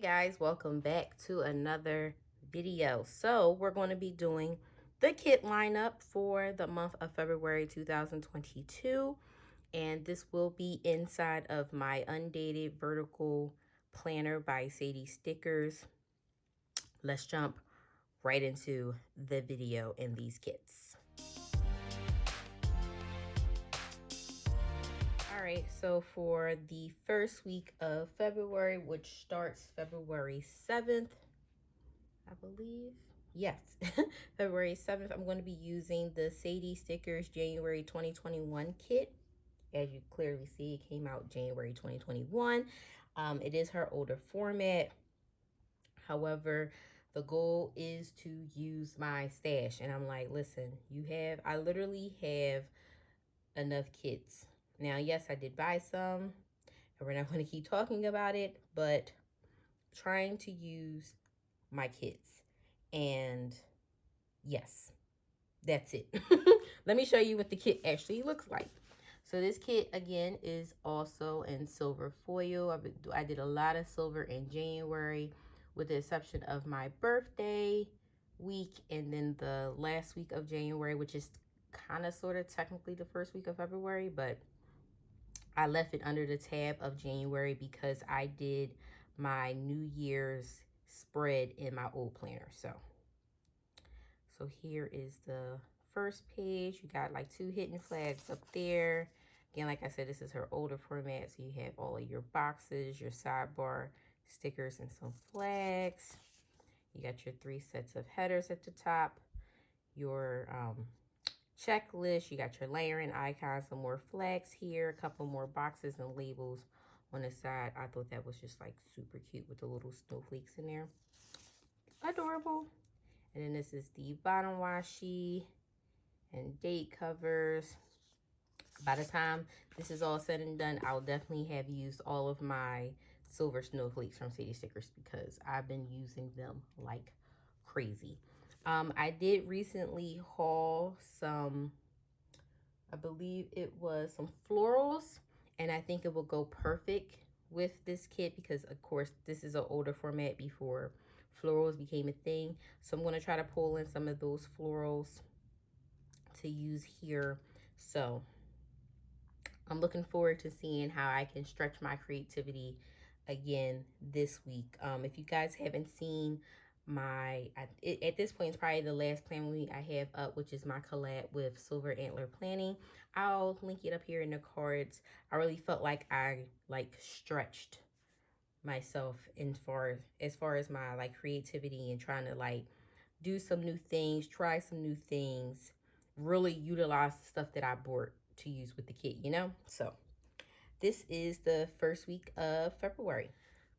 Hey guys, welcome back to another video. So we're going to be doing the kit lineup for the month of February 2022, and this will be inside of my undated vertical planner by Sadie stickers. Let's jump right into the video and these kits. All right, so for the first week of February, which starts February 7th, I believe. Yes, February 7th, I'm going to be using the Sadie Stickers January 2021 kit. As you clearly see, it came out January 2021. It is her older format. However, the goal is to use my stash. And I'm like, listen, I literally have enough kits. Now, yes, I did buy some, and we're not going to keep talking about it, but trying to use my kits. And yes, that's it. Let me show you what the kit actually looks like. So this kit again is also in silver foil. I did a lot of silver in January, with the exception of my birthday week and then the last week of January, which is kind of sort of technically the first week of February, but I left it under the tab of January because I did my New Year's spread in my old planner. So here is the first page. You got like 2 hidden flags up there. Again, like I said, this is her older format. So you have all of your boxes, your sidebar stickers, and some flags. You got your 3 sets of headers at the top, your checklist. You got your layering icons, some more flags here, a couple more boxes and labels on the side. I thought that was just like super cute with the little snowflakes in there. Adorable. And then this is the bottom washi and date covers. By the time this is all said and done, I'll definitely have used all of my silver snowflakes from Sadie Stickers because I've been using them like crazy. I did recently haul some, I believe it was some florals, and I think it will go perfect with this kit because of course this is an older format before florals became a thing. So I'm going to try to pull in some of those florals to use here. So I'm looking forward to seeing how I can stretch my creativity again this week. If you guys haven't seen at this point, it's probably the last plan week I have up, which is my collab with Silver Antler Planning. I'll link it up here in the cards. I really felt like I stretched myself as far as my creativity and trying to do some new things, try some new things, really utilize the stuff that I bought to use with the kit, you know? So this is the first week of February.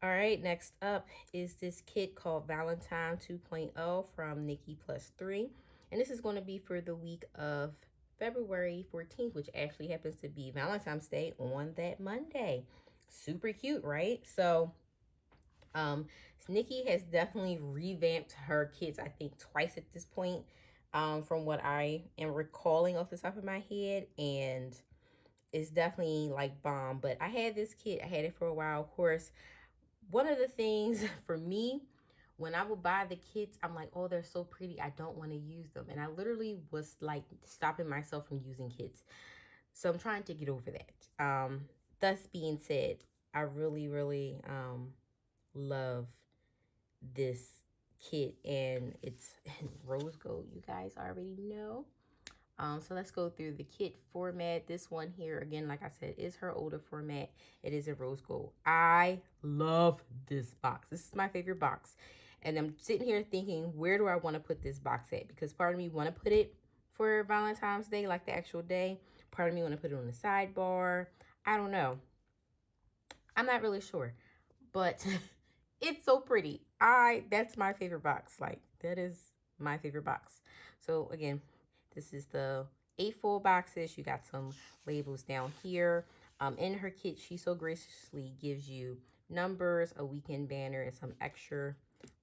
All right, next up is this kit called Valentine 2.0 from Nikki Plus 3. And this is going to be for the week of February 14th, which actually happens to be Valentine's Day on that Monday. Super cute, right? So Nikki has definitely revamped her kits, I think twice at this point, from what I am recalling off the top of my head, and it's definitely like bomb. But I had this kit, I had it for a while. Of course, one of the things for me, when I would buy the kits, I'm like, oh, they're so pretty, I don't want to use them. And I literally was like stopping myself from using kits. So I'm trying to get over that. Thus being said, I really love this kit, and it's rose gold, you guys already know. So let's go through the kit format. This one here, again, like I said, is her older format. It is a rose gold. I love this box. This is my favorite box. And I'm sitting here thinking, where do I want to put this box at? Because part of me want to put it for Valentine's Day, like the actual day. Part of me want to put it on the sidebar. I don't know. I'm not really sure. But it's so pretty. That's my favorite box. Like, that is my favorite box. So again, this is the 8 full boxes. You got some labels down here. In her kit, she so graciously gives you numbers, a weekend banner, and some extra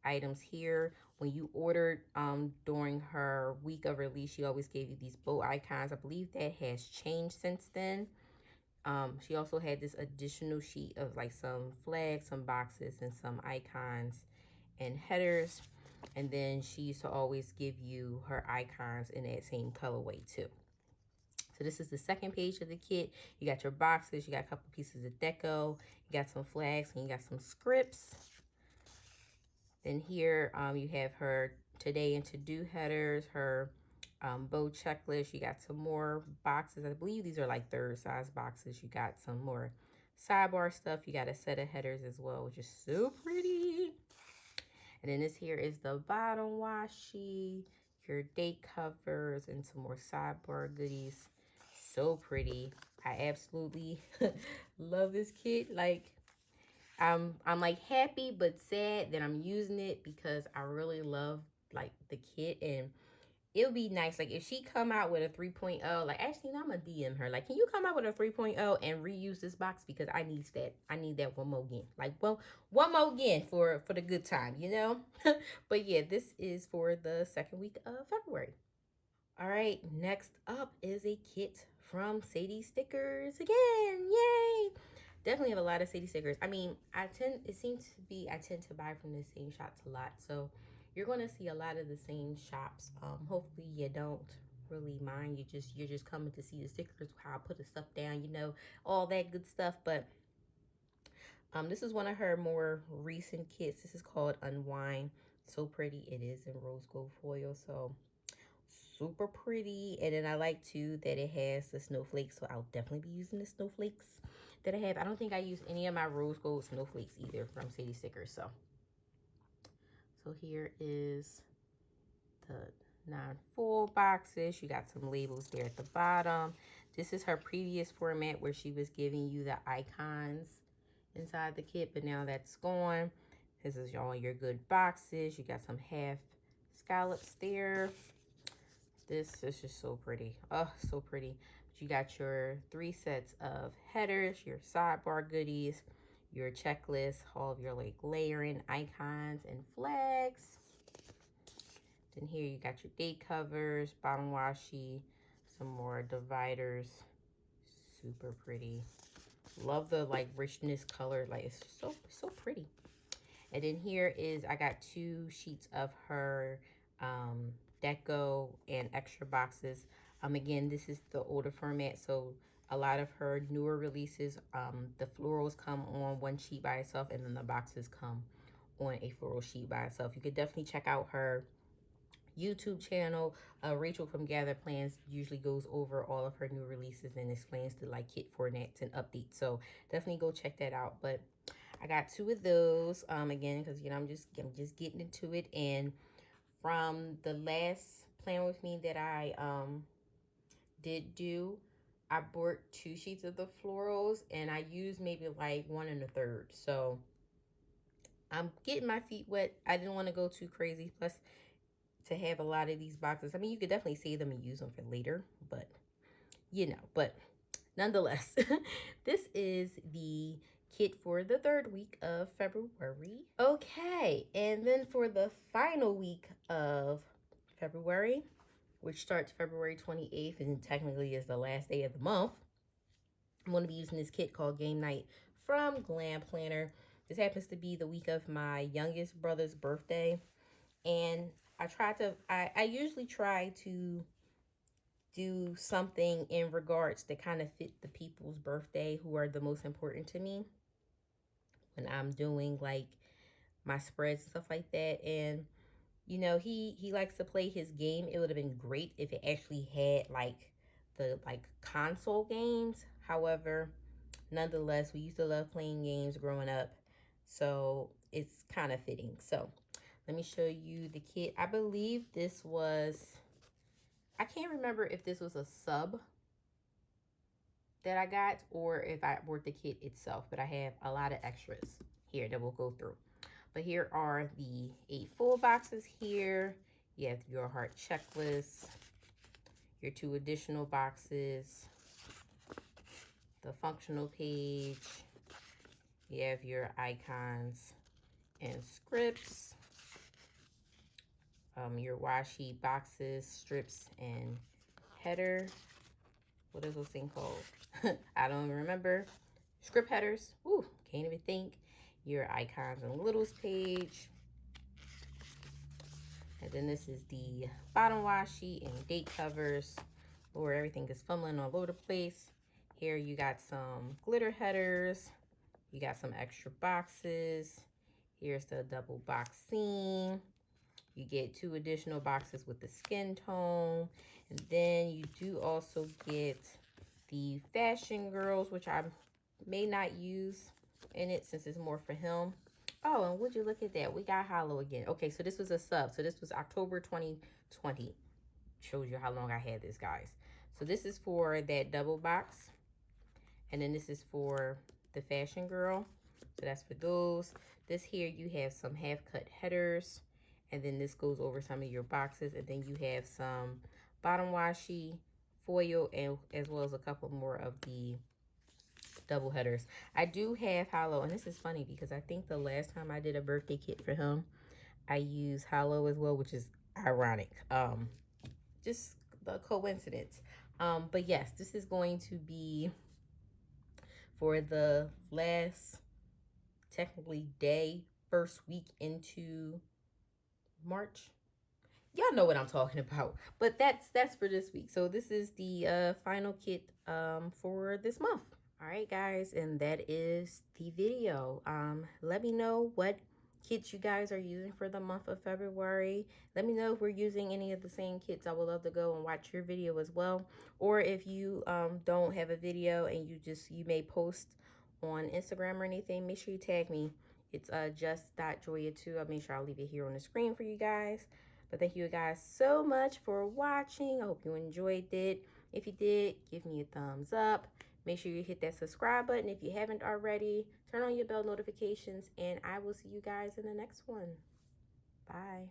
items here. When you ordered during her week of release, she always gave you these bow icons. I believe that has changed since then. She also had this additional sheet of like some flags, some boxes, and some icons and headers. And then she used to always give you her icons in that same colorway too. So this is the second page of the kit. You got your boxes, you got a couple pieces of deco, you got some flags, and you got some scripts. Then here you have her today and to-do headers, her bow checklist. You got some more boxes. I believe these are like third size boxes. You got some more sidebar stuff. You got a set of headers as well, which is so pretty. And then this here is the bottom washi, your date covers, and some more sidebar goodies. So pretty. I absolutely love this kit. Like, I'm like happy but sad that I'm using it because I really love like the kit, and it would be nice like if she come out with a 3.0, like actually no, I'm gonna DM her like, can you come out with a 3.0 and reuse this box because I need that one more again, like well, one more again for the good time, you know. But yeah, this is for the second week of February. All right, next up is a kit from Sadie Stickers again. Yay! Definitely have a lot of Sadie stickers. I mean, it seems to be, I tend to buy from the same shops a lot. So you're going to see a lot of the same shops. Hopefully you don't really mind. You're just coming to see the stickers, how I put the stuff down, you know, all that good stuff. But this is one of her more recent kits. This is called Unwind. So pretty. It is in rose gold foil. So super pretty. And then I like too that it has the snowflakes, so I'll definitely be using the snowflakes that I have. I don't think I use any of my rose gold snowflakes either from Sadie Stickers. So here is the 9 full boxes. You got some labels there at the bottom. This is her previous format where she was giving you the icons inside the kit, but now that's gone. This is all your good boxes. You got some half scallops there. This is just so pretty. Oh, so pretty. But you got your 3 sets of headers, your sidebar goodies, your checklist, all of your like layering icons and flags. Then here you got your date covers, bottom washi, some more dividers. Super pretty. Love the like richness color. Like it's just so pretty. And then here is, I got 2 sheets of her deco and extra boxes. Again, this is the older format, so a lot of her newer releases, the florals come on one sheet by itself, and then the boxes come on a floral sheet by itself. You could definitely check out her YouTube channel. Rachel from Gather Plans usually goes over all of her new releases and explains the like kit formats and updates. So definitely go check that out. But I got 2 of those again because you know I'm just getting into it. And from the last plan with me that I did do, I bought 2 sheets of the florals and I used maybe like 1 1/3. So I'm getting my feet wet. I didn't want to go too crazy. Plus, to have a lot of these boxes, I mean, you could definitely save them and use them for later, but you know, but nonetheless, this is the kit for the 3rd week of February. Okay, and then for the final week of February, which starts February 28th and technically is the last day of the month, I'm going to be using this kit called Game Night from Glam Planner. This happens to be the week of my youngest brother's birthday, and I usually try to do something in regards to kind of fit the people's birthday who are the most important to me when I'm doing like my spreads and stuff like that. And you know, he likes to play his game. It would have been great if it actually had like the like console games. However, nonetheless, we used to love playing games growing up, so it's kind of fitting. So let me show you the kit. I believe this was, I can't remember if this was a sub that I got or if I bought the kit itself, but I have a lot of extras here that we'll go through. But here are the 8 full boxes here. You have your heart checklist, your 2 additional boxes, the functional page, you have your icons and scripts, your washi boxes, strips, and header what is those things called? I don't even remember. Script headers. Ooh, can't even think. Your icons and littles page. And then this is the bottom washi and date covers. Lord, everything is fumbling all over the place. Here you got some glitter headers. You got some extra boxes. Here's the double box seam. You get 2 additional boxes with the skin tone. And then you do also get the Fashion Girls, which I may not use in it since it's more for him. Oh, and would you look at that? We got Hollow again. Okay, so this was a sub. So this was October 2020. Shows you how long I had this, guys. So this is for that double box. And then this is for the Fashion Girl. So that's for those. This here, you have some half-cut headers. And then this goes over some of your boxes. And then you have some bottom washi, foil, and as well as a couple more of the double headers. I do have Hollow, and this is funny because I think the last time I did a birthday kit for him, I used Hollow as well, which is ironic. Just the coincidence. But yes, this is going to be for the last, technically, first week into March. Y'all know what I'm talking about. But that's for this week. So this is the final kit for this month. All right, guys, and that is the video. Let me know what kits you guys are using for the month of February. Let me know if we're using any of the same kits. I would love to go and watch your video as well. Or if you don't have a video and you may post on Instagram or anything, make sure you tag me. It's just.joia2. I'll make sure I'll leave it here on the screen for you guys. But thank you guys so much for watching. I hope you enjoyed it. If you did, give me a thumbs up. Make sure you hit that subscribe button if you haven't already. Turn on your bell notifications, and I will see you guys in the next one. Bye.